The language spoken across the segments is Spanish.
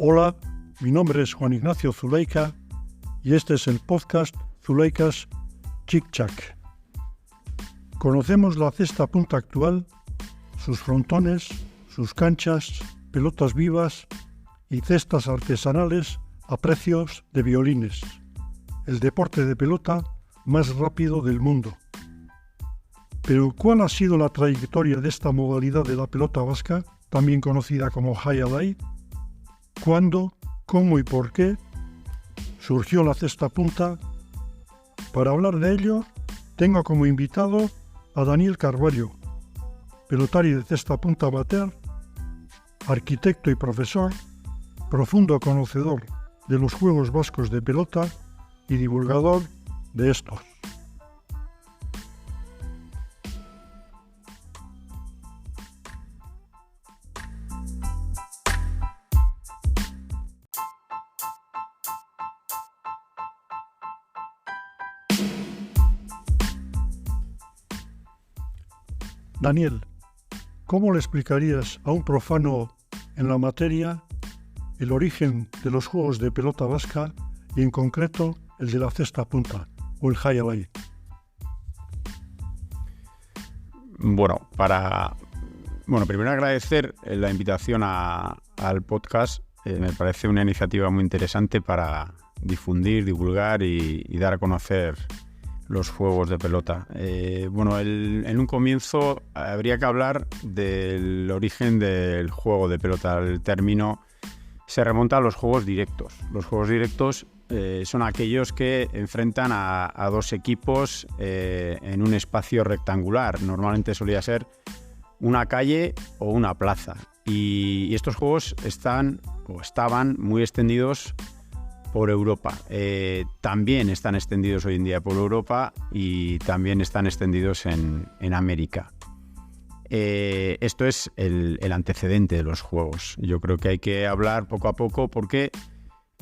Hola, mi nombre es Juan Ignacio Zuleika y este es el podcast Zuleikas Chic Chac. Conocemos la cesta punta actual, sus frontones, sus canchas, pelotas vivas y cestas artesanales a precios de violines. El deporte de pelota más rápido del mundo. Pero ¿cuál ha sido la trayectoria de esta modalidad de la pelota vasca, también conocida como Jai-Alai? ¿Cuándo, cómo y por qué surgió la cesta punta? Para hablar de ello, tengo como invitado a Daniel Carvalho, pelotari de cesta punta amateur, arquitecto y profesor, profundo conocedor de los juegos vascos de pelota y divulgador de estos. Daniel, ¿cómo le explicarías a un profano en la materia el origen de los juegos de pelota vasca y en concreto el de la cesta punta o el Jai-Alai? Bueno, primero agradecer la invitación al podcast. Me parece una iniciativa muy interesante para difundir, divulgar y dar a conocer los juegos de pelota. En un comienzo habría que hablar del origen del juego de pelota. El término se remonta a los juegos directos. Los juegos directos son aquellos que enfrentan a dos equipos en un espacio rectangular. Normalmente solía ser una calle o una plaza. Y estos juegos estaban muy extendidos por Europa. También están extendidos hoy en día por Europa y también están extendidos en América. Esto es el antecedente de los juegos. Yo creo que hay que hablar poco a poco porque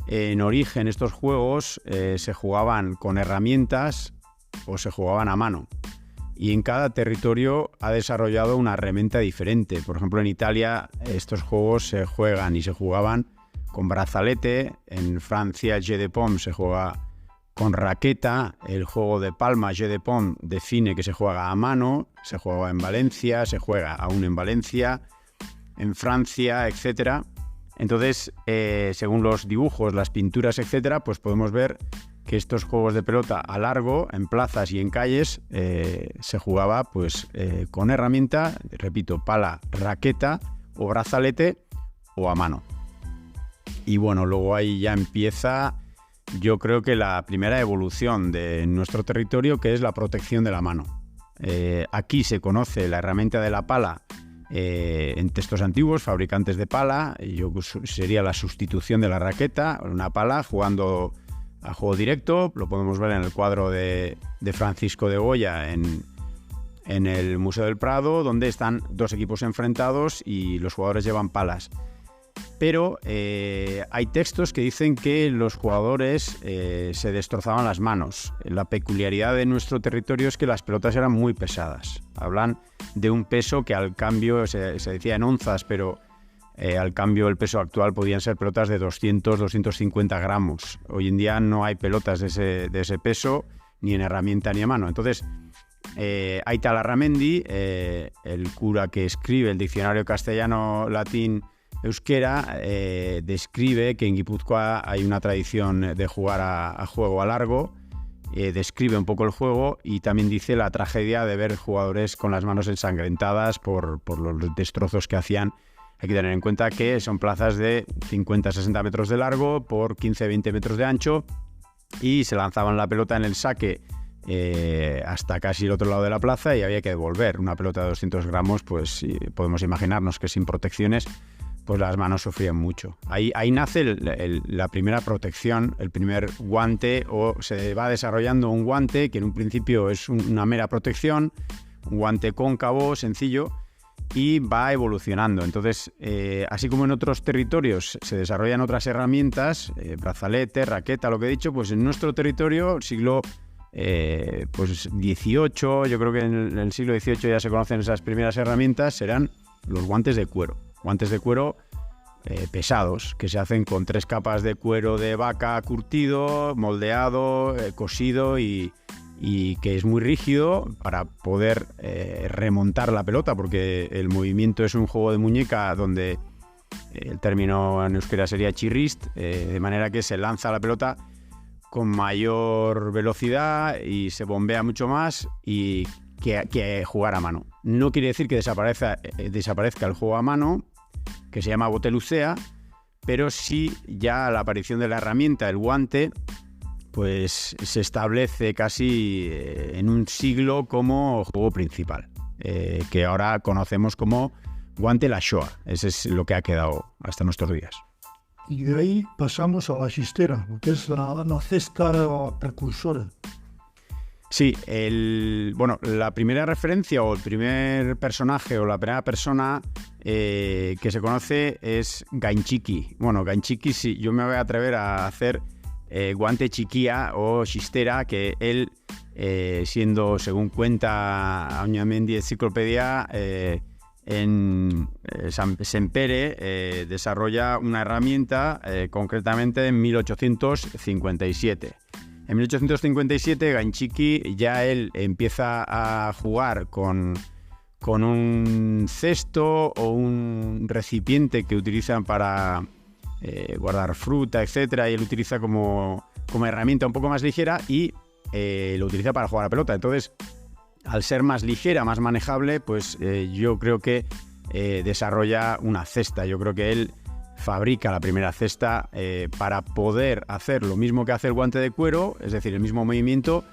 en origen estos juegos se jugaban con herramientas o se jugaban a mano. Y en cada territorio ha desarrollado una herramienta diferente. Por ejemplo, en Italia estos juegos se juegan y se jugaban con brazalete. En Francia, jeu de paume se juega con raqueta. El juego de palma, jeu de paume, define que se juega a mano. Se juega en Valencia, se juega aún en Valencia, en Francia, etc. Entonces, según los dibujos, las pinturas, etc., pues podemos ver que estos juegos de pelota a largo, en plazas y en calles, se jugaba con herramienta, repito, pala, raqueta o brazalete o a mano. Y bueno, luego ahí ya empieza, yo creo que la primera evolución de nuestro territorio, que es la protección de la mano. Aquí se conoce la herramienta de la pala en textos antiguos, fabricantes de pala. Sería la sustitución de la raqueta, una pala jugando a juego directo. Lo podemos ver en el cuadro de Francisco de Goya en el Museo del Prado, donde están dos equipos enfrentados y los jugadores llevan palas. Pero hay textos que dicen que los jugadores se destrozaban las manos. La peculiaridad de nuestro territorio es que las pelotas eran muy pesadas. Hablan de un peso que al cambio se decía en onzas, pero al cambio el peso actual podían ser pelotas de 200-250 gramos. Hoy en día no hay pelotas de ese peso, ni en herramienta ni a mano. Entonces, Aital Larramendi, el cura que escribe el diccionario castellano-latín euskera, describe que en Guipúzcoa hay una tradición de jugar a juego a largo. Describe un poco el juego y también dice la tragedia de ver jugadores con las manos ensangrentadas por los destrozos que hacían. Hay que tener en cuenta que son plazas de 50-60 metros de largo por 15-20 metros de ancho y se lanzaban la pelota en el saque hasta casi el otro lado de la plaza y había que devolver. Una pelota de 200 gramos, pues podemos imaginarnos que sin protecciones pues las manos sufrían mucho. Ahí nace la primera protección, el primer guante, o se va desarrollando un guante que en un principio es una mera protección, un guante cóncavo, sencillo, y va evolucionando. Entonces, así como en otros territorios se desarrollan otras herramientas, brazalete, raqueta, lo que he dicho, pues en nuestro territorio, siglo XVIII, yo creo que en el siglo XVIII ya se conocen esas primeras herramientas, serán los guantes de cuero. Guantes de cuero pesados, que se hacen con 3 capas de cuero de vaca curtido, moldeado, cosido y que es muy rígido para poder remontar la pelota, porque el movimiento es un juego de muñeca donde el término en euskera sería chirrist, de manera que se lanza la pelota con mayor velocidad y se bombea mucho más y que jugar a mano. No quiere decir que desaparezca el juego a mano, que se llama botelucea, pero sí ya la aparición de la herramienta, el guante, pues se establece casi en un siglo como juego principal, que ahora conocemos como guante la Shoah. Ese es lo que ha quedado hasta nuestros días. Y de ahí pasamos a la chistera, que es la cesta precursora. Sí, la primera referencia o el primer personaje o la primera persona que se conoce es Gainchiki. Bueno, Gainchiki, sí, yo me voy a atrever a hacer guante chiquía o chistera, que él, siendo, según cuenta Auñamendi Enciclopedia, en Sempere desarrolla una herramienta concretamente en 1857. En 1857 Gainchiki ya él empieza a jugar con un cesto o un recipiente que utilizan para guardar fruta, etcétera, y él utiliza como herramienta un poco más ligera y lo utiliza para jugar a pelota. Entonces, al ser más ligera, más manejable, pues yo creo que desarrolla una cesta. Yo creo que él fabrica la primera cesta para poder hacer lo mismo que hace el guante de cuero, es decir, el mismo movimiento,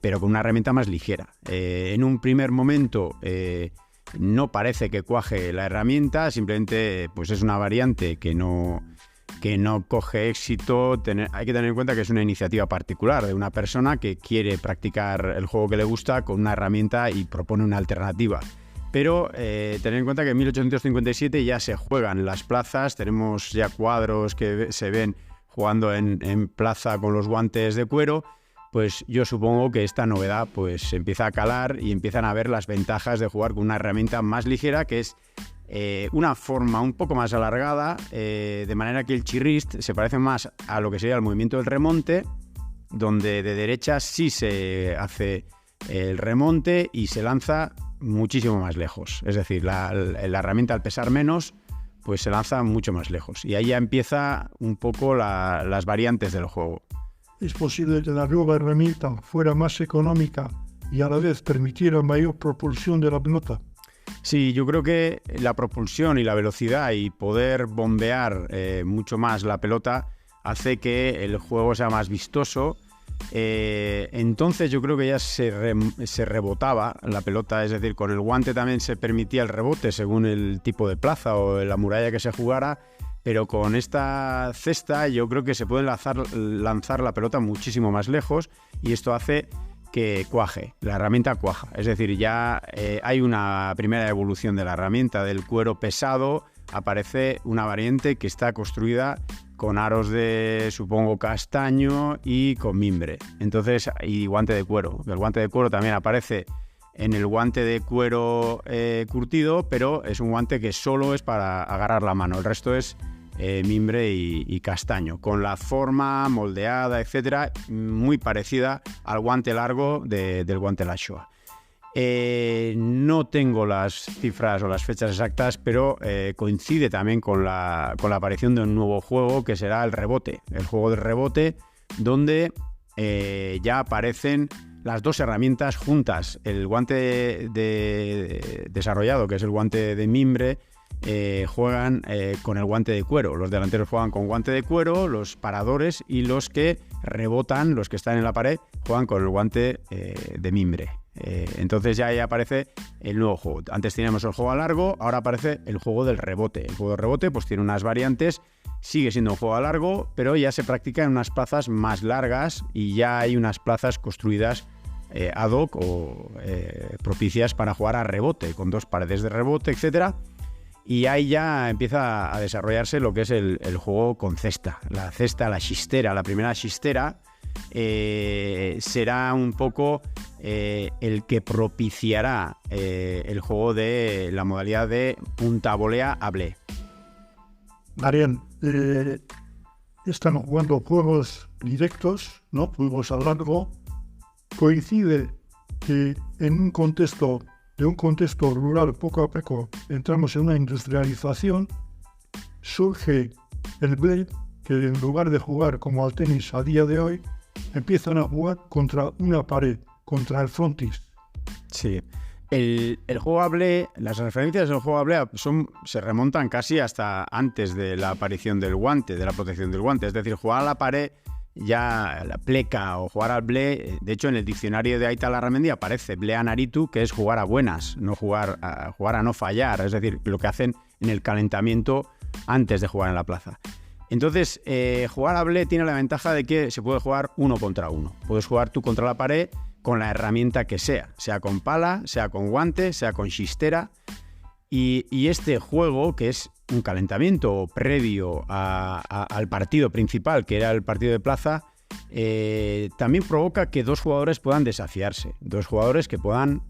pero con una herramienta más ligera. En un primer momento no parece que cuaje la herramienta, simplemente pues es una variante que no coge éxito. Hay que tener en cuenta que es una iniciativa particular de una persona que quiere practicar el juego que le gusta con una herramienta y propone una alternativa. Pero tener en cuenta que en 1857 ya se juegan en las plazas, tenemos ya cuadros que se ven jugando en plaza con los guantes de cuero. Pues yo supongo que esta novedad pues empieza a calar y empiezan a ver las ventajas de jugar con una herramienta más ligera, que es una forma un poco más alargada, de manera que el chirrist se parece más a lo que sería el movimiento del remonte, donde de derecha sí se hace el remonte y se lanza muchísimo más lejos. Es decir, la herramienta, al pesar menos, pues se lanza mucho más lejos. Y ahí ya empieza un poco las variantes del juego. ¿Es posible que la nueva herramienta fuera más económica y a la vez permitiera mayor propulsión de la pelota? Sí, yo creo que la propulsión y la velocidad y poder bombear mucho más la pelota hace que el juego sea más vistoso. Entonces yo creo que ya se rebotaba la pelota, es decir, con el guante también se permitía el rebote según el tipo de plaza o la muralla que se jugara. Pero con esta cesta yo creo que se puede lanzar la pelota muchísimo más lejos y esto hace que cuaje, la herramienta cuaja. Es decir, ya hay una primera evolución de la herramienta, del cuero pesado, aparece una variante que está construida con aros de, supongo, castaño y con mimbre. Entonces, y guante de cuero. El guante de cuero también aparece en el guante de cuero curtido, pero es un guante que solo es para agarrar la mano. El resto es mimbre y castaño, con la forma moldeada, etcétera, muy parecida al guante largo del guante la Shoah. No tengo las cifras o las fechas exactas, pero coincide también con la aparición de un nuevo juego que será el rebote, el juego de rebote, donde ya aparecen las dos herramientas juntas. El guante desarrollado, que es el guante de mimbre, juegan con el guante de cuero. Los delanteros juegan con guante de cuero, los paradores, y los que rebotan, los que están en la pared, juegan con el guante de mimbre. Entonces ya ahí aparece el nuevo juego. Antes teníamos el juego a largo, ahora aparece el juego del rebote. El juego del rebote pues tiene unas variantes, sigue siendo un juego a largo, pero ya se practica en unas plazas más largas y ya hay unas plazas construidas ad hoc o propicias para jugar a rebote, con dos paredes de rebote, etcétera. Y ahí ya empieza a desarrollarse lo que es el juego con cesta. La cesta, la chistera, la primera chistera, será un poco el que propiciará el juego de la modalidad de punta volea a blé. Marian, están jugando juegos directos, ¿no? Juegos a largo. Coincide que en un contexto rural, poco a poco entramos en una industrialización, surge el blade, que en lugar de jugar como al tenis a día de hoy, empiezan a jugar contra una pared, contra el frontis. Sí. El juego Blé, las referencias del juego Blé se remontan casi hasta antes de la aparición del guante, de la protección del guante. Es decir, jugar a la pared, ya la pleca o jugar al Blé, de hecho en el diccionario de Aita Larramendi aparece Blea Naritu, que es jugar a buenas, no jugar a no fallar. Es decir, lo que hacen en el calentamiento antes de jugar en la plaza. Entonces, jugar a Blé tiene la ventaja de que se puede jugar 1 contra 1. Puedes jugar tú contra la pared con la herramienta que sea con pala, sea con guante, sea con chistera. Y este juego, que es un calentamiento previo al partido principal, que era el partido de plaza, también provoca que dos jugadores puedan desafiarse, dos jugadores que puedan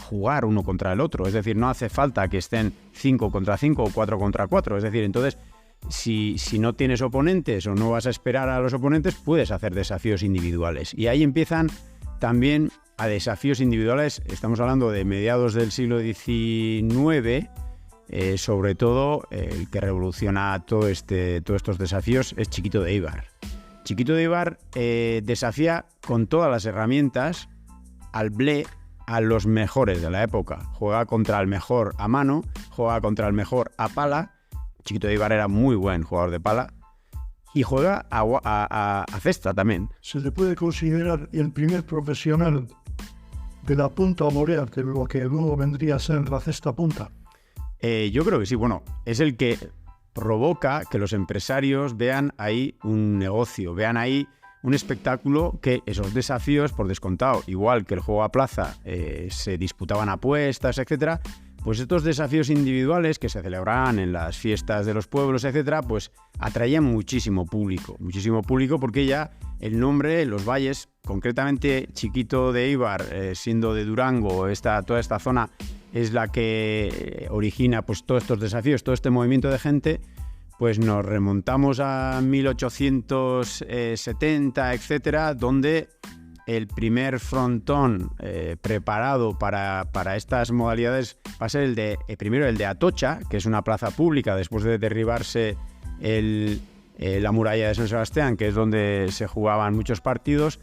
jugar uno contra el otro. Es decir, no hace falta que estén 5 contra 5 o 4 contra 4. Es decir, entonces, si no tienes oponentes o no vas a esperar a los oponentes, puedes hacer desafíos individuales. Y ahí empiezan también a desafíos individuales. Estamos hablando de mediados del siglo XIX, sobre todo el que revoluciona todos estos desafíos es Chiquito de Eibar. Chiquito de Eibar desafía con todas las herramientas al Blé a los mejores de la época. Juega contra el mejor a mano, juega contra el mejor a pala. Chiquito de Eibar era muy buen jugador de pala. Y juega a cesta también. Se le puede considerar el primer profesional de la punta morea, de lo que luego vendría a ser la cesta punta. Yo creo que sí. Bueno, es el que provoca que los empresarios vean ahí un negocio, vean ahí un espectáculo, que esos desafíos, por descontado, igual que el juego a plaza, se disputaban apuestas, etcétera. Pues estos desafíos individuales que se celebraban en las fiestas de los pueblos, etcétera, pues atraían muchísimo público porque ya el nombre, los valles, concretamente Chiquito de Eibar, siendo de Durango, toda esta zona es la que origina pues todos estos desafíos, todo este movimiento de gente, pues nos remontamos a 1870, etcétera, donde el primer frontón preparado para estas modalidades va a ser primero el de Atocha, que es una plaza pública después de derribarse la muralla de San Sebastián, que es donde se jugaban muchos partidos.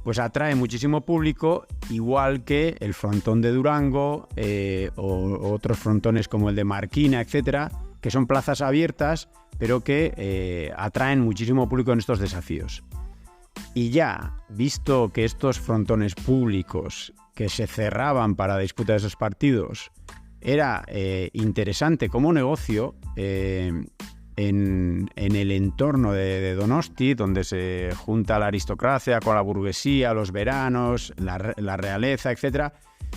Pues atrae muchísimo público, igual que el frontón de Durango o otros frontones como el de Marquina, etcétera, que son plazas abiertas, pero que atraen muchísimo público en estos desafíos. Y ya, visto que estos frontones públicos que se cerraban para la disputa de esos partidos era interesante como negocio, en el entorno de Donosti, donde se junta la aristocracia con la burguesía, los veranos, la realeza, etc.,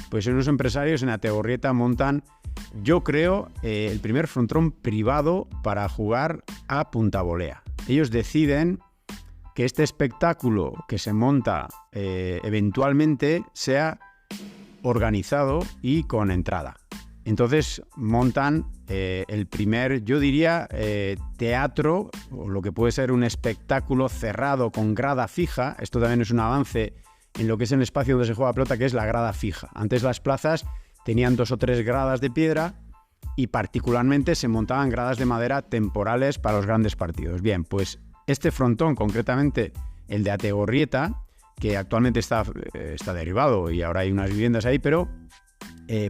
pues unos empresarios en Ategorrieta montan, yo creo, el primer frontón privado para jugar a punta volea. Ellos deciden que este espectáculo que se monta eventualmente sea organizado y con entrada. Entonces montan el primer, yo diría, teatro, o lo que puede ser un espectáculo cerrado con grada fija. Esto también es un avance en lo que es el espacio donde se juega pelota, que es la grada fija. Antes las plazas tenían 2 o 3 gradas de piedra y particularmente se montaban gradas de madera temporales para los grandes partidos. Bien, pues este frontón, concretamente el de Ategorrieta, que actualmente está derribado y ahora hay unas viviendas ahí, pero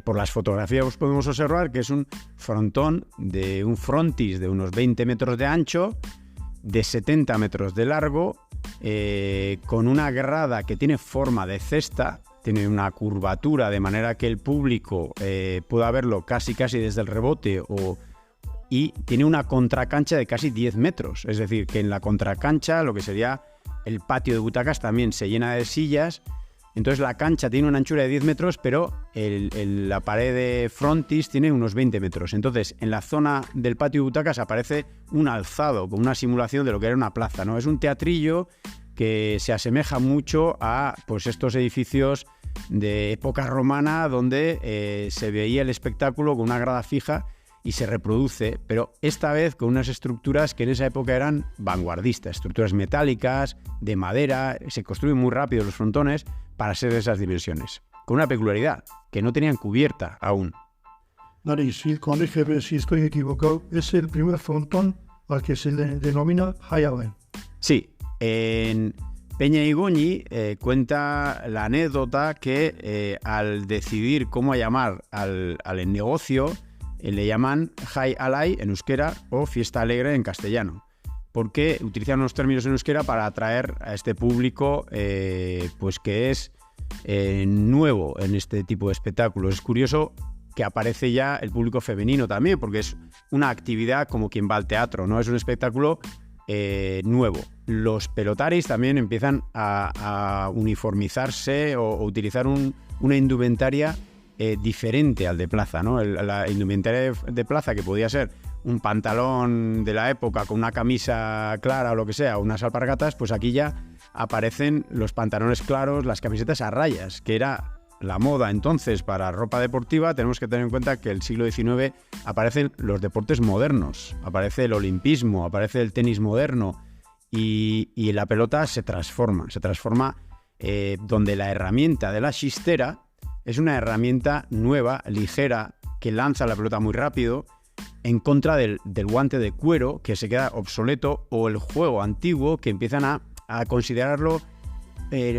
por las fotografías podemos observar que es un frontón de un frontis de unos 20 metros de ancho, de 70 metros de largo, con una grada que tiene forma de cesta, tiene una curvatura de manera que el público pueda verlo casi desde el rebote, y tiene una contracancha de casi 10 metros. Es decir, que en la contracancha, lo que sería el patio de butacas, también se llena de sillas. Entonces la cancha tiene una anchura de 10 metros, pero la pared de frontis tiene unos 20 metros. Entonces, en la zona del patio de butacas aparece un alzado, con una simulación de lo que era una plaza, ¿no? Es un teatrillo que se asemeja mucho a pues, estos edificios de época romana donde se veía el espectáculo con una grada fija. y se reproduce, pero esta vez con unas estructuras que en esa época eran vanguardistas, estructuras metálicas, de madera, se construyen muy rápido los frontones para ser de esas dimensiones, con una peculiaridad, que no tenían cubierta aún. Dani, corrígeme si estoy equivocado, es el primer frontón al que se le denomina High Alley. Sí, en Peña Igoñi cuenta la anécdota que al decidir cómo llamar al negocio, le llaman High Alley en euskera o Fiesta Alegre en castellano, porque utilizan unos términos en euskera para atraer a este público pues que es nuevo en este tipo de espectáculos. Es curioso que aparece ya el público femenino también, porque es una actividad como quien va al teatro, ¿no? Es un espectáculo nuevo. Los pelotaris también empiezan a uniformizarse o utilizar una indumentaria diferente al de plaza, ¿no? La indumentaria de plaza, que podía ser un pantalón de la época con una camisa clara o lo que sea, unas alpargatas, pues aquí ya aparecen los pantalones claros, las camisetas a rayas, que era la moda entonces para ropa deportiva. Tenemos que tener en cuenta que el siglo XIX aparecen los deportes modernos, aparece el olimpismo, aparece el tenis moderno y la pelota se transforma donde la herramienta de la chistera es una herramienta nueva, ligera, que lanza la pelota muy rápido, en contra del guante de cuero, que se queda obsoleto, o el juego antiguo, que empiezan a considerarlo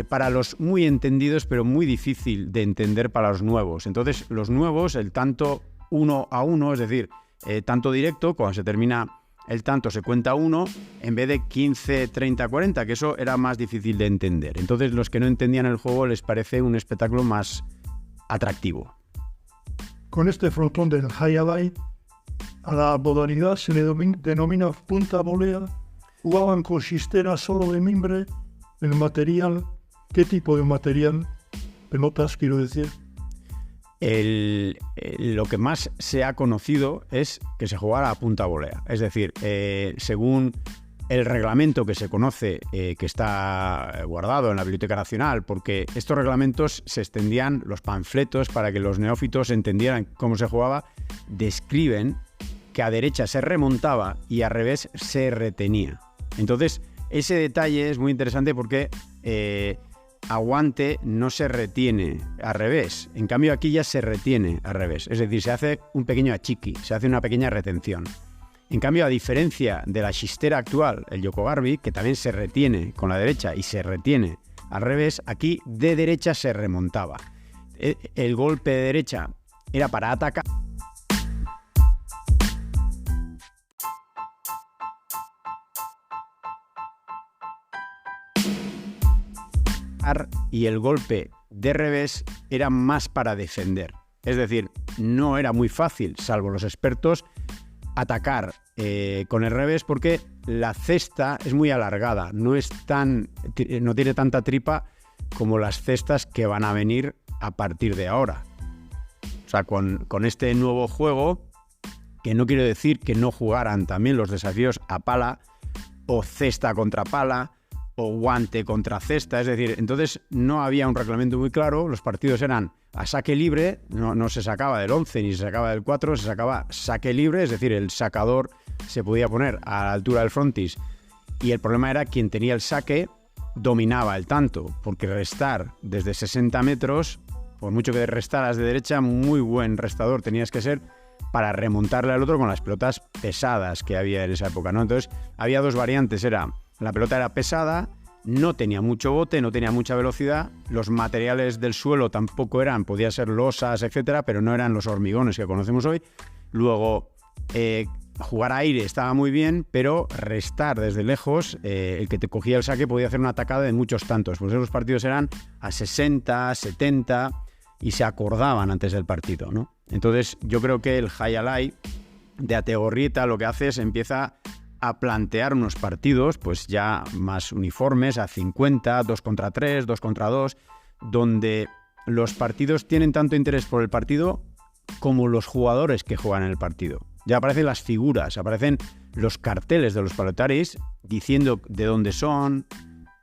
para los muy entendidos, pero muy difícil de entender para los nuevos. Entonces, los nuevos, el tanto 1 a 1, es decir, tanto directo, cuando se termina el tanto se cuenta 1, en vez de 15, 30, 40, que eso era más difícil de entender. Entonces, los que no entendían el juego les parece un espectáculo más atractivo. Con este frontón del High Alley, a la modalidad se le denomina punta volea. Jugaban con chistera solo de mimbre. El material, ¿qué tipo de material? Pelotas, quiero decir. Lo que más se ha conocido es que se jugara a punta volea. Es decir, según el reglamento que se conoce, que está guardado en la Biblioteca Nacional, porque estos reglamentos se extendían, los panfletos, para que los neófitos entendieran cómo se jugaba, describen que a derecha se remontaba y a revés se retenía. Entonces, ese detalle es muy interesante porque aguante no se retiene al revés. En cambio, aquí ya se retiene al revés. Es decir, se hace un pequeño achiqui, se hace una pequeña retención. En cambio, a diferencia de la chistera actual, el yokogarbi, que también se retiene con la derecha y se retiene al revés, aquí de derecha se remontaba. El golpe de derecha era para atacar. Y el golpe de revés era más para defender. Es decir, no era muy fácil, salvo los expertos, atacar con el revés, porque la cesta es muy alargada, no tiene tanta tripa como las cestas que van a venir a partir de ahora. O sea, con este nuevo juego, que no quiero decir que no jugaran también los desafíos a pala o cesta contra pala, o guante contra cesta, es decir, entonces no había un reglamento muy claro, los partidos eran a saque libre, no se sacaba del 11 ni se sacaba del 4, se sacaba saque libre, es decir, el sacador se podía poner a la altura del frontis y el problema era quien tenía el saque dominaba el tanto, porque restar desde 60 metros, por mucho que restaras de derecha, muy buen restador tenías que ser para remontarle al otro con las pelotas pesadas que había en esa época, ¿no? Entonces había dos variantes, la pelota era pesada, no tenía mucho bote, no tenía mucha velocidad, los materiales del suelo tampoco podía ser losas, etcétera, pero no eran los hormigones que conocemos hoy. Luego, jugar a aire estaba muy bien, pero restar desde lejos, el que te cogía el saque podía hacer una atacada de muchos tantos. Pues esos partidos eran a 60, 70 y se acordaban antes del partido, ¿no? Entonces, yo creo que el High Alley de Ategorrieta lo que hace es empieza a plantear unos partidos pues ya más uniformes, a 50, 2 contra 3, 2 contra 2, donde los partidos tienen tanto interés por el partido como los jugadores que juegan en el partido. Ya aparecen las figuras, aparecen los carteles de los pelotaris diciendo de dónde son,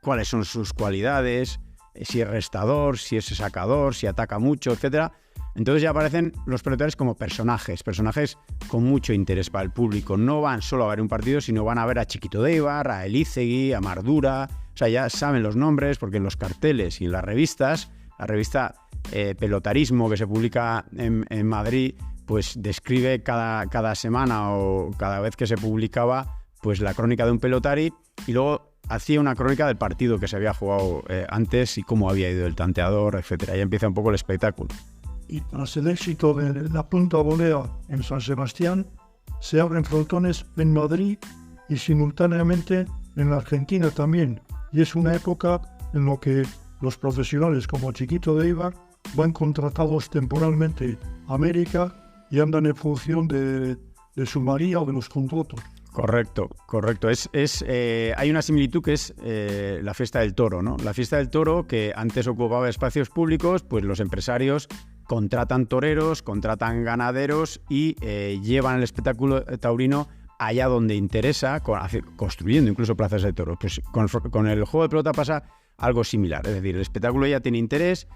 cuáles son sus cualidades, si es restador, si es sacador, si ataca mucho, etc. Entonces ya aparecen los pelotaris como personajes con mucho interés para el público. No van solo a ver un partido, sino van a ver a Chiquito de Eibar, a Elízegui, a Mardura. O sea, ya saben los nombres porque en los carteles y en las revistas, la revista Pelotarismo que se publica en Madrid, pues describe cada semana o cada vez que se publicaba pues la crónica de un pelotari y luego hacía una crónica del partido que se había jugado antes y cómo había ido el tanteador, etcétera. Ahí empieza un poco el espectáculo. Y tras el éxito de la Punta Volea en San Sebastián, se abren frontones en Madrid y simultáneamente en la Argentina también. Y es una época en la que los profesionales como Chiquito de Eibar van contratados temporalmente a América y andan en función de su María o de los contratos. Correcto. Hay una similitud que es la fiesta del toro, ¿no? La fiesta del toro, que antes ocupaba espacios públicos, pues los empresarios contratan toreros, contratan ganaderos y llevan el espectáculo taurino allá donde interesa, construyendo incluso plazas de toros. Pues con el juego de pelota pasa algo similar, es decir, el espectáculo ya tiene interés.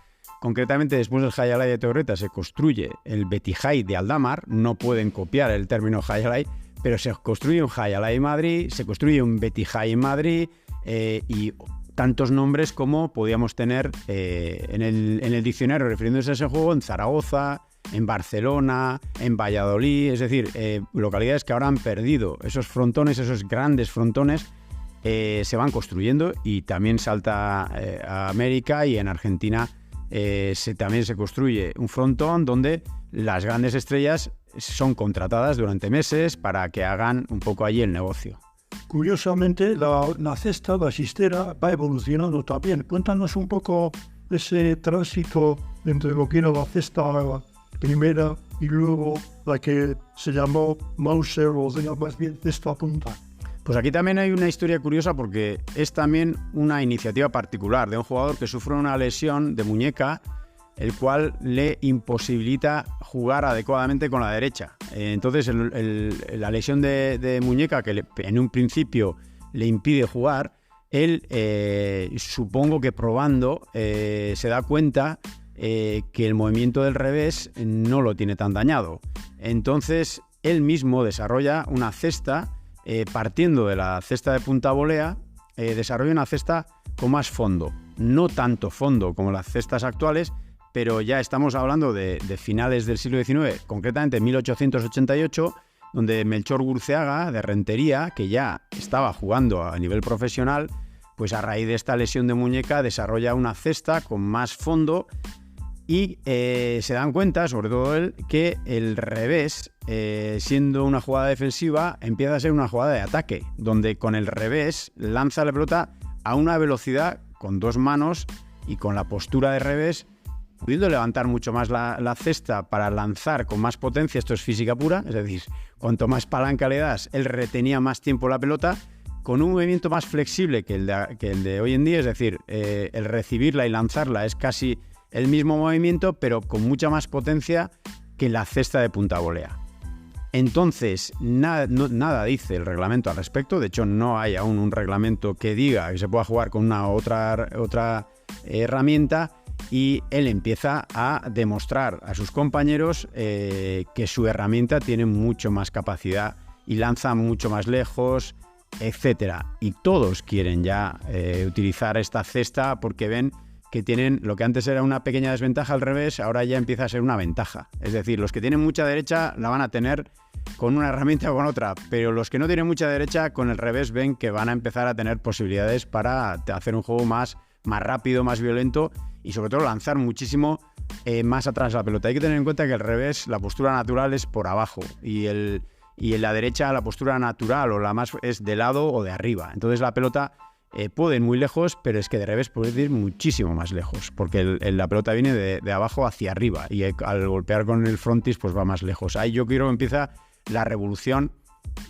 Concretamente, después del Jaialai de Teorreta se construye el Betijay de Aldamar. No pueden copiar el término Jaialai, pero se construye un Jaialai en Madrid, se construye un Betijay en Madrid y tantos nombres como podíamos tener en el diccionario refiriéndose a ese juego en Zaragoza, en Barcelona, en Valladolid, es decir, localidades que ahora han perdido esos frontones, esos grandes frontones, se van construyendo y también salta a América y en Argentina también se construye un frontón donde las grandes estrellas son contratadas durante meses para que hagan un poco allí el negocio. Curiosamente, la cesta, la chistera, va evolucionando también. Cuéntanos un poco ese tránsito entre lo que era la cesta primera y luego la que se llamó Mauser o más bien cesta punta. Pues aquí también hay una historia curiosa porque es también una iniciativa particular de un jugador que sufre una lesión de muñeca, el cual le imposibilita jugar adecuadamente con la derecha. Entonces la lesión de muñeca que en un principio le impide jugar, él supongo que probando se da cuenta que el movimiento del revés no lo tiene tan dañado. Entonces él mismo desarrolla una cesta, partiendo de la cesta de punta volea, desarrolla una cesta con más fondo. No tanto fondo como las cestas actuales, pero ya estamos hablando de finales del siglo XIX, concretamente 1888, donde Melchor Gurceaga, de Rentería, que ya estaba jugando a nivel profesional, pues a raíz de esta lesión de muñeca desarrolla una cesta con más fondo y se dan cuenta, sobre todo él, que el revés, siendo una jugada defensiva, empieza a ser una jugada de ataque, donde con el revés lanza la pelota a una velocidad con dos manos y con la postura de revés, pudiendo levantar mucho más la cesta para lanzar con más potencia. Esto es física pura, es decir, cuanto más palanca le das, él retenía más tiempo la pelota, con un movimiento más flexible que el de hoy en día, es decir, el recibirla y lanzarla es casi el mismo movimiento, pero con mucha más potencia que la cesta de punta volea. Entonces, nada dice el reglamento al respecto. De hecho, no hay aún un reglamento que diga que se pueda jugar con una otra herramienta, y él empieza a demostrar a sus compañeros que su herramienta tiene mucho más capacidad y lanza mucho más lejos, etcétera. Y todos quieren ya utilizar esta cesta porque ven que tienen lo que antes era una pequeña desventaja al revés, ahora ya empieza a ser una ventaja. Es decir, los que tienen mucha derecha la van a tener con una herramienta o con otra, pero los que no tienen mucha derecha con el revés ven que van a empezar a tener posibilidades para hacer un juego más rápido, más violento y sobre todo lanzar muchísimo más atrás la pelota. Hay que tener en cuenta que el revés, la postura natural es por abajo y en la derecha la postura natural o la más es de lado o de arriba. Entonces la pelota puede ir muy lejos, pero es que de revés puede ir muchísimo más lejos, porque la pelota viene de abajo hacia arriba y al golpear con el frontis pues va más lejos. Ahí yo creo que empieza la revolución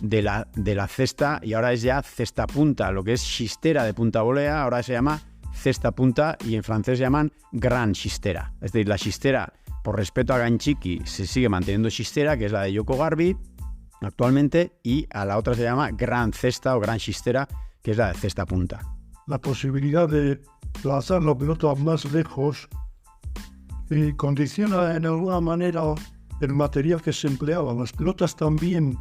de la cesta, y ahora es ya cesta punta, lo que es chistera de punta volea, ahora se llama cesta punta y en francés llaman gran chistera. Es decir, la chistera, por respeto a Ganchiki, se sigue manteniendo chistera, que es la de Yoko Garbi actualmente, y a la otra se llama gran cesta o gran chistera, que es la de cesta punta. La posibilidad de lanzar la pelota más lejos condiciona en alguna manera el material que se empleaba. ¿Las pelotas también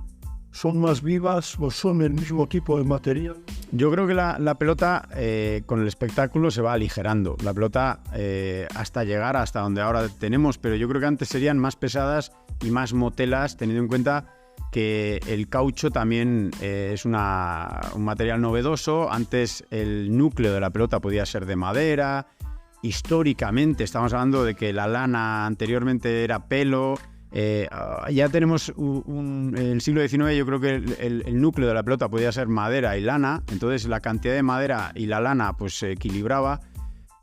son más vivas o son el mismo tipo de material? Yo creo que la pelota con el espectáculo se va aligerando. La pelota hasta llegar hasta donde ahora tenemos, pero yo creo que antes serían más pesadas y más motelas, teniendo en cuenta que el caucho también es un material novedoso. Antes el núcleo de la pelota podía ser de madera. Históricamente estamos hablando de que la lana anteriormente era pelo. Ya tenemos el siglo XIX, yo creo que el núcleo de la pelota podía ser madera y lana, entonces la cantidad de madera y la lana pues se equilibraba,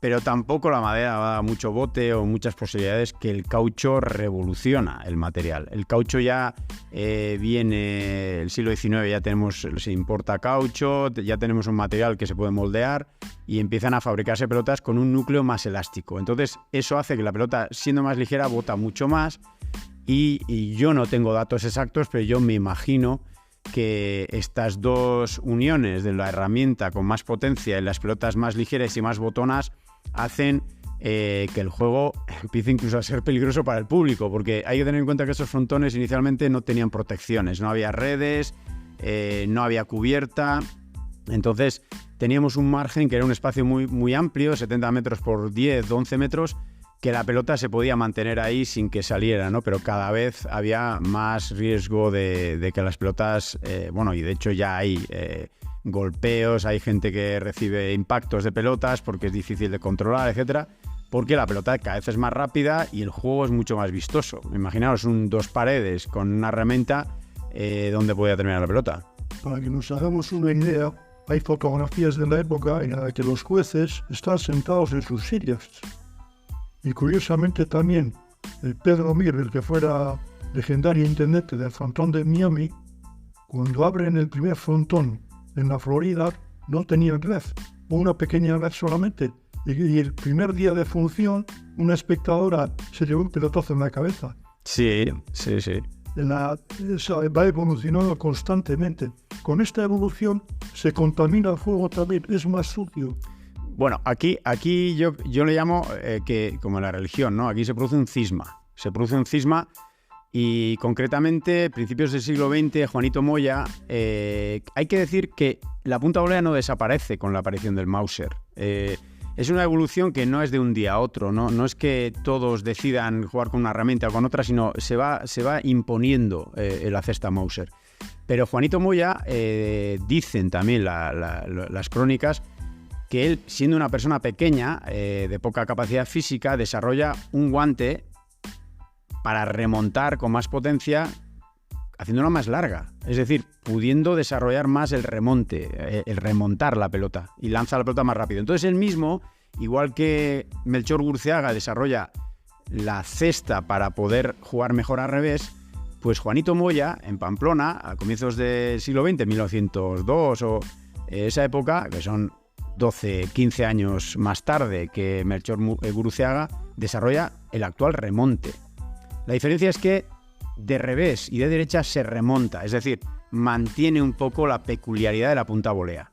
pero tampoco la madera da mucho bote o muchas posibilidades, que el caucho revoluciona el material. El caucho ya viene el siglo XIX, ya se importa caucho, ya tenemos un material que se puede moldear y empiezan a fabricarse pelotas con un núcleo más elástico. Entonces eso hace que la pelota, siendo más ligera, bota mucho más. Y yo no tengo datos exactos, pero yo me imagino que estas dos uniones de la herramienta con más potencia y las pelotas más ligeras y más botonas hacen que el juego empiece incluso a ser peligroso para el público, porque hay que tener en cuenta que esos frontones inicialmente no tenían protecciones, no había redes, no había cubierta, entonces teníamos un margen que era un espacio muy, muy amplio, 70 metros por 10, 11 metros, que la pelota se podía mantener ahí sin que saliera, ¿no? Pero cada vez había más riesgo de que las pelotas, y de hecho ya hay golpeos, hay gente que recibe impactos de pelotas porque es difícil de controlar, etcétera, porque la pelota cada vez es más rápida y el juego es mucho más vistoso. Imaginaos dos paredes con una herramienta donde podía terminar la pelota. Para que nos hagamos una idea, hay fotografías de la época en la que los jueces están sentados en sus sillas. Y curiosamente también, Pedro Mir, el que fuera legendario intendente del frontón de Miami, cuando abren el primer frontón en la Florida, no tenía red, una pequeña red solamente. Y el primer día de función, una espectadora se llevó un pelotazo en la cabeza. Sí. Eso va evolucionando constantemente. Con esta evolución se contamina el juego también, es más sucio. Bueno, aquí yo le llamo que como en la religión, ¿no? Aquí se produce un cisma. Y concretamente, a principios del siglo XX, Juanito Moya, hay que decir que la punta volea no desaparece con la aparición del Mauser. Es una evolución que no es de un día a otro, no es que todos decidan jugar con una herramienta o con otra, sino se va imponiendo la cesta Mauser. Pero Juanito Moya, dicen también las crónicas, que él, siendo una persona pequeña, de poca capacidad física, desarrolla un guante para remontar con más potencia, haciéndola más larga. Es decir, pudiendo desarrollar más el remonte, el remontar la pelota, y lanza la pelota más rápido. Entonces él mismo, igual que Melchor Gurceaga desarrolla la cesta para poder jugar mejor al revés, pues Juanito Moya, en Pamplona, a comienzos del siglo XX, 1902 o esa época, que son 12, 15 años más tarde que Melchor Gurceaga, desarrolla el actual remonte. La diferencia es que de revés y de derecha se remonta, es decir, mantiene un poco la peculiaridad de la punta volea.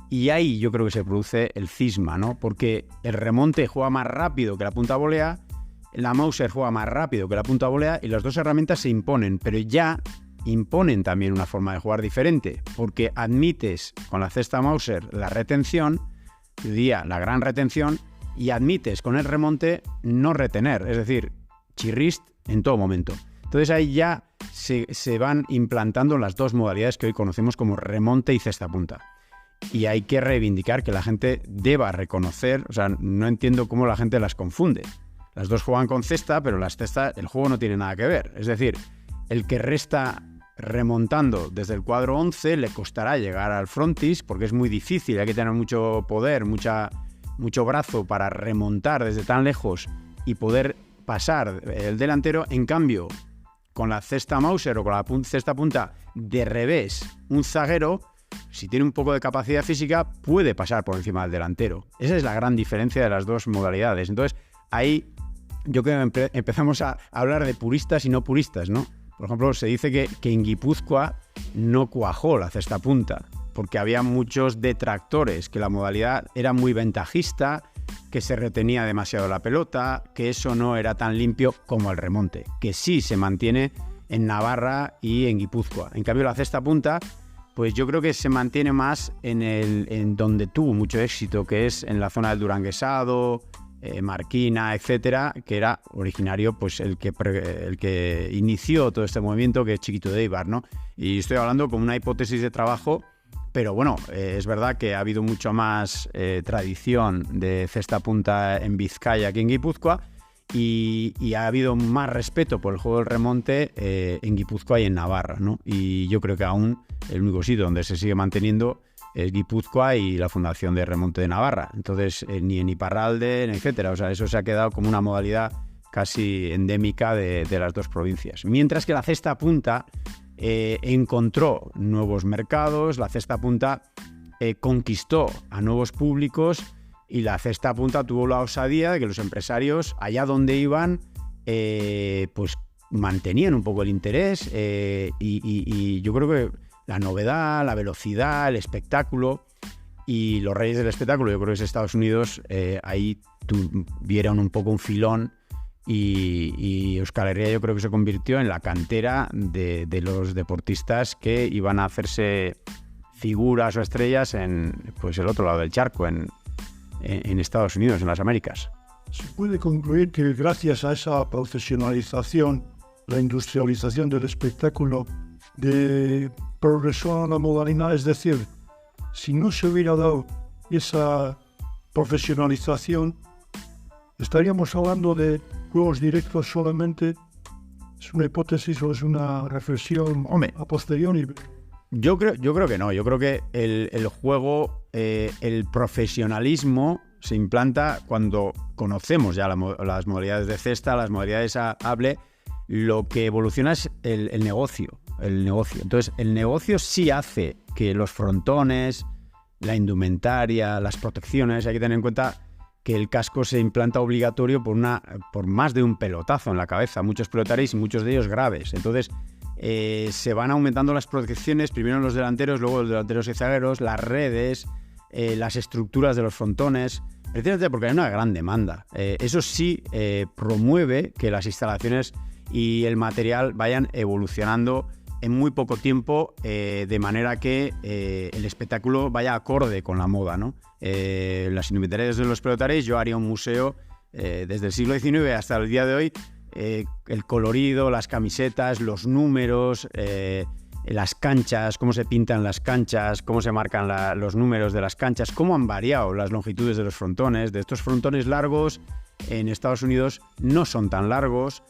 Y ahí yo creo que se produce el cisma, ¿no? Porque el remonte juega más rápido que la punta volea, la Mauser juega más rápido que la punta volea y las dos herramientas se imponen, pero ya imponen también una forma de jugar diferente, porque admites con la cesta Mauser la retención, yo diría la gran retención, y admites con el remonte no retener, es decir, chirrist en todo momento. Entonces ahí ya se van implantando las dos modalidades que hoy conocemos como remonte y cesta punta. Y hay que reivindicar que la gente deba reconocer, o sea, no entiendo cómo la gente las confunde. Las dos juegan con cesta, pero las cestas, el juego no tiene nada que ver. Es decir, el que resta remontando desde el cuadro 11 le costará llegar al frontis porque es muy difícil, hay que tener mucho poder, mucho brazo para remontar desde tan lejos y poder pasar el delantero. En cambio, con la cesta Mauser o con la cesta punta de revés, un zaguero, si tiene un poco de capacidad física, puede pasar por encima del delantero. Esa es la gran diferencia de las dos modalidades. Entonces, ahí yo creo que empezamos a hablar de puristas y no puristas, ¿no? Por ejemplo, se dice que en Guipúzcoa no cuajó la cesta punta, porque había muchos detractores, que la modalidad era muy ventajista, que se retenía demasiado la pelota, que eso no era tan limpio como el remonte, que sí se mantiene en Navarra y en Guipúzcoa. En cambio, la cesta punta, pues yo creo que se mantiene más en donde tuvo mucho éxito, que es en la zona del Duranguesado, Marquina, etcétera, que era originario, pues el que inició todo este movimiento, que es Chiquito de Eibar, ¿no? Y estoy hablando como una hipótesis de trabajo, pero bueno, es verdad que ha habido mucho más tradición de cesta punta en Vizcaya que en Guipúzcoa, y ha habido más respeto por el juego del remonte en Guipúzcoa y en Navarra, ¿no? Y yo creo que aún el único sitio donde se sigue manteniendo es Guipúzcoa y la Fundación de Remonte de Navarra. Entonces, ni en Iparralde, etcétera. O sea, eso se ha quedado como una modalidad casi endémica de las dos provincias. Mientras que la cesta punta encontró nuevos mercados, la cesta punta conquistó a nuevos públicos, y la cesta punta tuvo la osadía de que los empresarios, allá donde iban, pues mantenían un poco el interés, y yo creo que la novedad, la velocidad, el espectáculo, y los reyes del espectáculo, yo creo que es Estados Unidos, ahí tuvieron un poco un filón, y Euskal Herria yo creo que se convirtió en la cantera de los deportistas que iban a hacerse figuras o estrellas en, pues, el otro lado del charco, en Estados Unidos, en las Américas. Se puede concluir que gracias a esa profesionalización, la industrialización del espectáculo, de progresó a la modalidad, es decir, si no se hubiera dado esa profesionalización, estaríamos hablando de juegos directos solamente. ¿Es una hipótesis o es una reflexión a posteriori? Yo creo que no. Yo creo que el juego, el profesionalismo se implanta cuando conocemos ya las modalidades de cesta, las modalidades hable. Lo que evoluciona es el negocio. Entonces, el negocio sí hace que los frontones, la indumentaria, las protecciones, hay que tener en cuenta que el casco se implanta obligatorio por más de un pelotazo en la cabeza, muchos pelotaris y muchos de ellos graves. Entonces, se van aumentando las protecciones, primero en los delanteros, luego los delanteros y zagueros, las redes, las estructuras de los frontones, precisamente porque hay una gran demanda. Eso sí promueve que las instalaciones y el material vayan evolucionando en muy poco tiempo, de manera que el espectáculo vaya acorde con la moda, ¿no? Las indumentarias de los pelotaris, yo haría un museo desde el siglo XIX hasta el día de hoy. El colorido, las camisetas, los números, las canchas, cómo se pintan las canchas, cómo se marcan los números de las canchas, cómo han variado las longitudes de los frontones. De estos frontones largos, en Estados Unidos no son tan largos.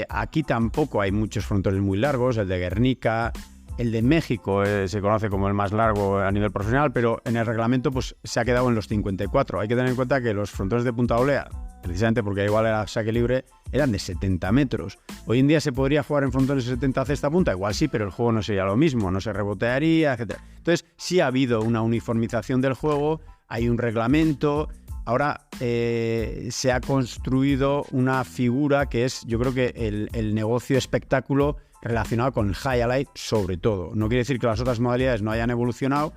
Aquí tampoco hay muchos frontones muy largos. El de Guernica, el de México se conoce como el más largo a nivel profesional, pero en el reglamento pues se ha quedado en los 54. Hay que tener en cuenta que los frontones de punta olea, precisamente porque igual era saque libre, eran de 70 metros. Hoy en día se podría jugar en frontones de 70 a cesta punta, igual sí, pero el juego no sería lo mismo, no se rebotearía, etc. Entonces sí ha habido una uniformización del juego, hay un reglamento. Ahora se ha construido una figura que es, yo creo que el negocio espectáculo relacionado con el highlight sobre todo. No quiere decir que las otras modalidades no hayan evolucionado,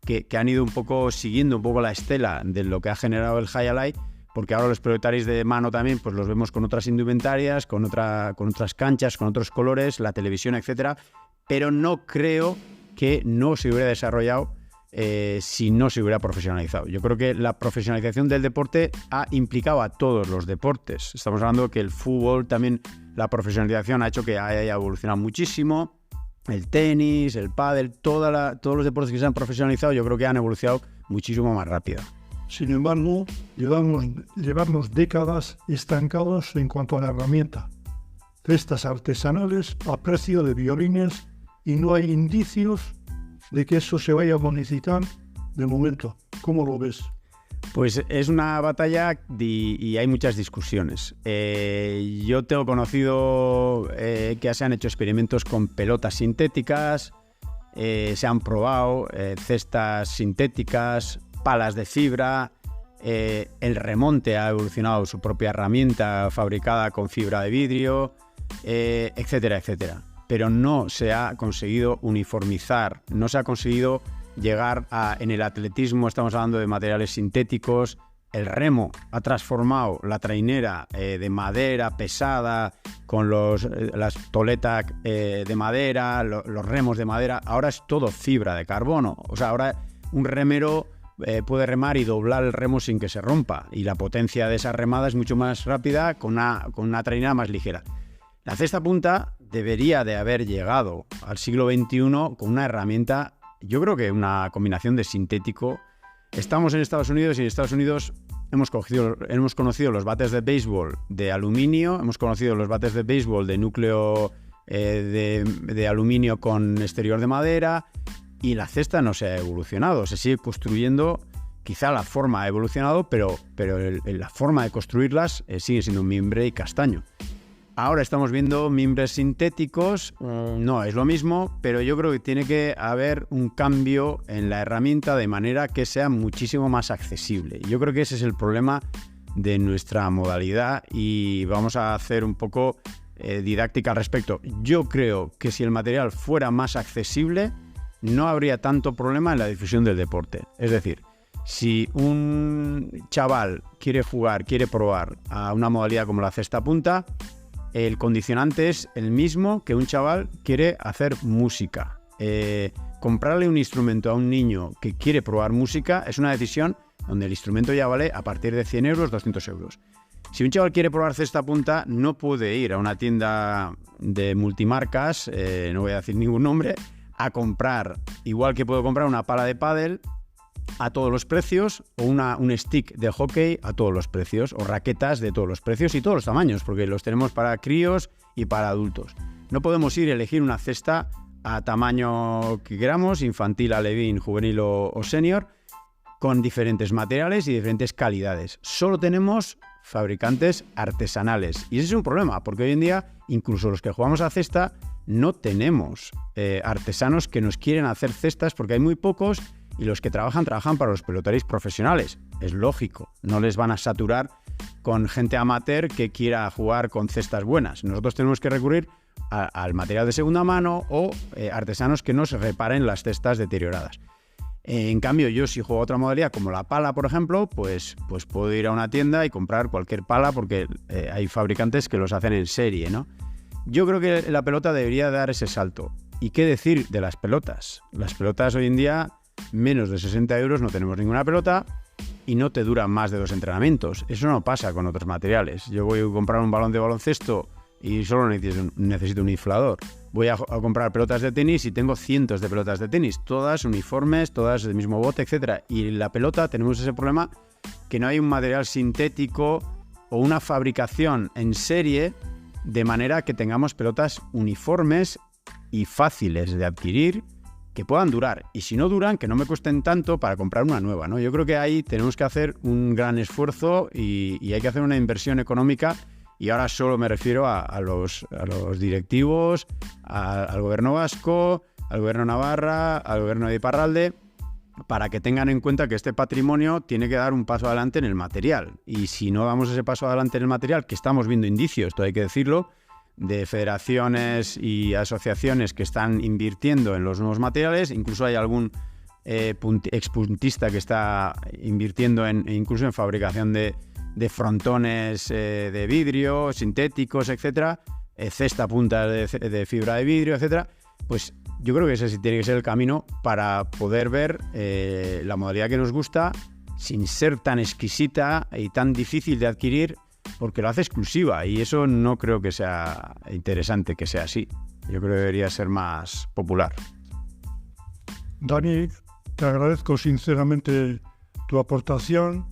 que han ido un poco siguiendo un poco la estela de lo que ha generado el highlight, porque ahora los pelotaris de mano también pues los vemos con otras indumentarias, con otras canchas, con otros colores, la televisión, etcétera, pero no creo que no se hubiera desarrollado si no se hubiera profesionalizado. Yo creo que la profesionalización del deporte ha implicado a todos los deportes. Estamos hablando que el fútbol también, la profesionalización ha hecho que haya evolucionado muchísimo. El tenis, el pádel, todos los deportes que se han profesionalizado, yo creo que han evolucionado muchísimo más rápido. Sin embargo, llevamos décadas estancados en cuanto a la herramienta. Cestas artesanales a precio de violines, y no hay indicios de que eso se vaya a bonificar de momento. ¿Cómo lo ves? Pues es una batalla y hay muchas discusiones. Yo tengo conocido que se han hecho experimentos con pelotas sintéticas, se han probado cestas sintéticas, palas de fibra, el remonte ha evolucionado su propia herramienta fabricada con fibra de vidrio, etcétera, etcétera. Pero no se ha conseguido uniformizar, no se ha conseguido llegar a... En el atletismo estamos hablando de materiales sintéticos, el remo ha transformado la trainera de madera pesada con las toletas de madera, los remos de madera, ahora es todo fibra de carbono. O sea, ahora un remero puede remar y doblar el remo sin que se rompa, y la potencia de esa remada es mucho más rápida con una trainera más ligera. La cesta punta debería de haber llegado al siglo XXI con una herramienta, yo creo que una combinación de sintético. Estamos en Estados Unidos y en Estados Unidos hemos conocido los bates de béisbol de aluminio, hemos conocido los bates de béisbol de núcleo de aluminio con exterior de madera, y la cesta no se ha evolucionado, se sigue construyendo. Quizá la forma ha evolucionado, pero la forma de construirlas sigue siendo mimbre y castaño. Ahora estamos viendo mimbres sintéticos, no es lo mismo, pero yo creo que tiene que haber un cambio en la herramienta de manera que sea muchísimo más accesible. Yo creo que ese es el problema de nuestra modalidad, y vamos a hacer un poco didáctica al respecto. Yo creo que si el material fuera más accesible, no habría tanto problema en la difusión del deporte. Es decir, si un chaval quiere probar a una modalidad como la cesta punta, el condicionante es el mismo que un chaval quiere hacer música. Comprarle un instrumento a un niño que quiere probar música es una decisión donde el instrumento ya vale a partir de 100 euros, 200 euros. Si un chaval quiere probar cesta punta, no puede ir a una tienda de multimarcas, no voy a decir ningún nombre, a comprar, igual que puedo comprar una pala de pádel a todos los precios, o un stick de hockey a todos los precios, o raquetas de todos los precios y todos los tamaños, porque los tenemos para críos y para adultos. No podemos ir a elegir una cesta a tamaño que queramos, infantil, alevín, juvenil o senior, con diferentes materiales y diferentes calidades. Solo tenemos fabricantes artesanales, y ese es un problema, porque hoy en día incluso los que jugamos a cesta no tenemos artesanos que nos quieren hacer cestas, porque hay muy pocos, y los que trabajan para los pelotaris profesionales. Es lógico, no les van a saturar con gente amateur que quiera jugar con cestas buenas. Nosotros tenemos que recurrir al material de segunda mano o artesanos que nos reparen las cestas deterioradas. En cambio, yo si juego a otra modalidad como la pala, por ejemplo, pues puedo ir a una tienda y comprar cualquier pala, porque hay fabricantes que los hacen en serie, ¿no? Yo creo que la pelota debería dar ese salto. ¿Y qué decir de las pelotas? Las pelotas hoy en día, menos de 60 euros no tenemos ninguna pelota, y no te duran más de 2 entrenamientos. Eso no pasa con otros materiales. Yo voy a comprar un balón de baloncesto y solo necesito un inflador. Voy a comprar pelotas de tenis y tengo cientos de pelotas de tenis, todas uniformes, todas del mismo bote, etc. Y en la pelota tenemos ese problema, que no hay un material sintético o una fabricación en serie de manera que tengamos pelotas uniformes y fáciles de adquirir, que puedan durar, y si no duran, que no me cuesten tanto para comprar una nueva, ¿no? Yo creo que ahí tenemos que hacer un gran esfuerzo y hay que hacer una inversión económica, y ahora solo me refiero a los directivos, al gobierno vasco, al gobierno Navarra, al gobierno de Iparralde, para que tengan en cuenta que este patrimonio tiene que dar un paso adelante en el material, y si no damos ese paso adelante en el material, que estamos viendo indicios, esto hay que decirlo, de federaciones y asociaciones que están invirtiendo en los nuevos materiales. Incluso hay algún expuntista que está invirtiendo incluso en fabricación de frontones de vidrio, sintéticos, etcétera, cesta punta de fibra de vidrio, etcétera. Pues yo creo que ese sí tiene que ser el camino para poder ver la modalidad que nos gusta sin ser tan exquisita y tan difícil de adquirir, porque lo hace exclusiva, y eso no creo que sea interesante que sea así. Yo creo que debería ser más popular. Dani, te agradezco sinceramente tu aportación.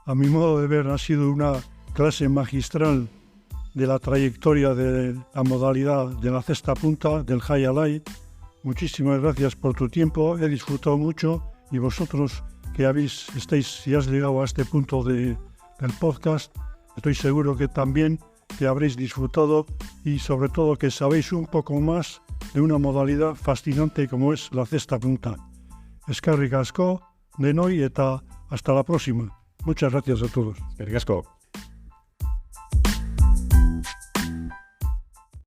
A mi modo de ver, ha sido una clase magistral de la trayectoria de la modalidad de la cesta punta, del high alight. Muchísimas gracias por tu tiempo, he disfrutado mucho, y vosotros que si has llegado a este punto del podcast, estoy seguro que también que habréis disfrutado, y sobre todo que sabéis un poco más de una modalidad fascinante como es la cesta punta. Eskerrik asko, denoi, eta hasta la próxima. Muchas gracias a todos. Eskerrik asko.